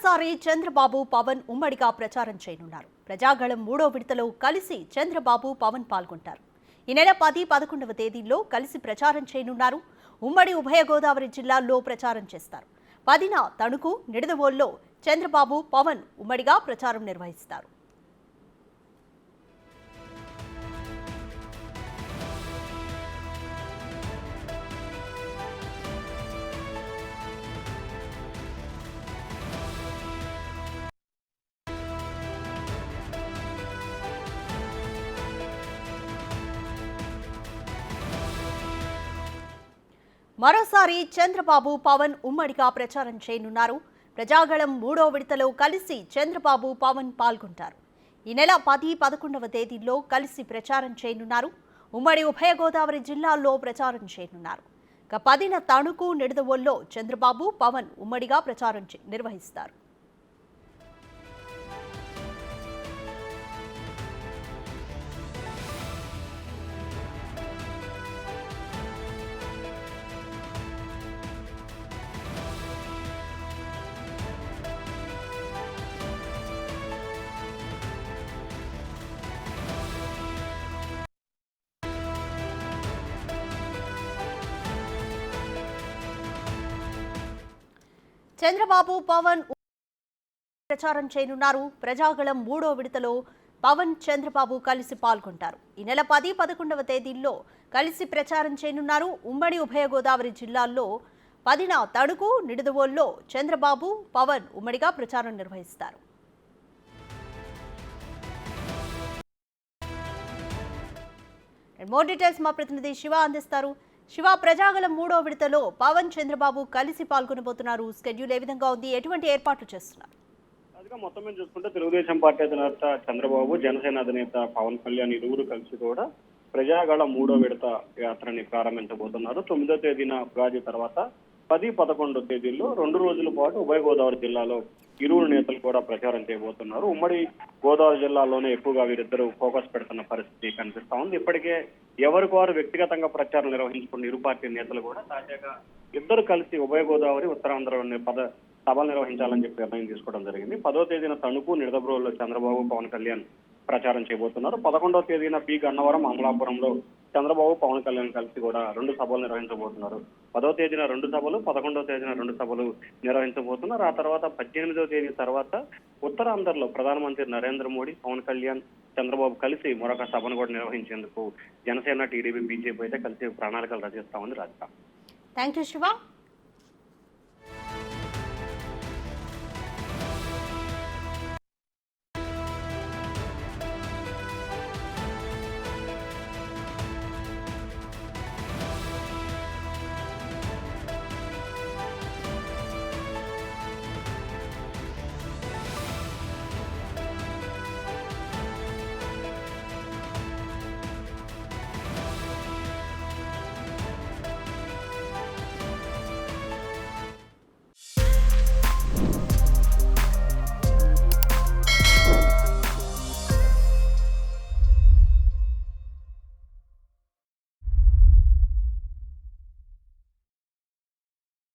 మరోసారి చంద్రబాబు పవన్ ఉమ్మడిగా ప్రచారం చేయనున్నారు. ప్రజాగళం 3వ విడతలో కలిసి చంద్రబాబు పవన్ పాల్గొంటారు. ఈ నెల 10, 11వ తేదీల్లో కలిసి ప్రచారం చేయనున్నారు. ఉమ్మడి ఉభయ గోదావరి జిల్లాల్లో ప్రచారం చేస్తారు. 10న తణుకు, నిడదవోలులో చంద్రబాబు పవన్ ఉమ్మడిగా ప్రచారం నిర్వహిస్తారు. మరోసారి చంద్రబాబు పవన్ ఉమ్మడిగా ప్రచారం చేయనున్నారు. ప్రజాగళం 3వ విడతలో కలిసి చంద్రబాబు పవన్ పాల్గొంటారు. ఈ నెల 10, 11వ తేదీల్లో కలిసి ప్రచారం చేయనున్నారు. ఉమ్మడి ఉభయ గోదావరి జిల్లాల్లో ప్రచారం చేయనున్నారు. 10న తణుకు, నిడదవోలులో చంద్రబాబు పవన్ ఉమ్మడిగా ప్రచారం నిర్వహిస్తారు. చంద్రబాబు పవన్ ప్రచారం చేయనున్నారు. ప్రజాగళం 3వ విడతలో పవన్, చంద్రబాబు కలిసి పాల్గొంటారు. ఈ నెల 10, 11వ తేదీల్లో కలిసి ప్రచారం చేయనున్నారు. ఉమ్మడి ఉభయ గోదావరి జిల్లాల్లో 10న తణుకు, నిడదవోలులో చంద్రబాబు పవన్ ఉమ్మడిగా ప్రచారం నిర్వహిస్తారు. మోర్ డీటెయిల్స్ మా ప్రతినిధి శివ అందిస్తారు. శివ, ప్రజాగళం 3వ విడతలో పవన్, చంద్రబాబు కలిసి పాల్గొనబోతున్నారు. స్కెడ్యూల్ ఏ విధంగా ఉంది? ఎటువంటి ఏర్పాట్లు చేస్తున్నారు? అదిగా మొత్తం మీద చూసుకుంటే తెలుగుదేశం పార్టీ అధినేత చంద్రబాబు, జనసేన అధినేత పవన్ కళ్యాణ్ ఇరువురు కలిసి కూడా ప్రజాగళం 3వ విడత యాత్రని ప్రారంభించబోతున్నారు. 9వ తేదీన ఉగాది తర్వాత 10, 11వ తేదీల్లో 2 రోజుల పాటు ఉభయ గోదావరి జిల్లాలో ఇరువురు నేతలు కూడా ప్రచారం చేయబోతున్నారు. ఉమ్మడి గోదావరి జిల్లాలోనే ఎక్కువగా వీరిద్దరూ ఫోకస్ పెడుతున్న పరిస్థితి కనిపిస్తా ఉంది. ఇప్పటికే ఎవరికి వారు వ్యక్తిగతంగా ప్రచారం నిర్వహించుకున్న ఇరు పార్టీ నేతలు కూడా తాజాగా ఇద్దరు కలిసి ఉభయ గోదావరి, ఉత్తరాంధ్రలోని సభలు నిర్వహించాలని చెప్పి నిర్ణయం తీసుకోవడం జరిగింది. 10వ తేదీన తణుకు, నిడదవోలులో చంద్రబాబు, పవన్ కళ్యాణ్ ప్రచారం చేయబోతున్నారు. 11వ తేదీన పి గన్నవరం, అమలాపురంలో చంద్రబాబు, పవన్ కళ్యాణ్ కలిసి కూడా 2 సభలు నిర్వహించబోతున్నారు. 10వ తేదీన 2 సభలు, 11వ తేదీన 2 సభలు నిర్వహించబోతున్నారు. ఆ తర్వాత 18వ తేదీ తర్వాత ఉత్తరాంధ్రలో ప్రధానమంత్రి నరేంద్ర మోడీ, పవన్ కళ్యాణ్, చంద్రబాబు కలిసి మరొక సభను కూడా నిర్వహించేందుకు జనసేన, టీడీపీ, బీజేపీ అయితే కలిసి ప్రణాళికలు రచిస్తా ఉంది. రాజకీయ థ్యాంక్ యూ శివ.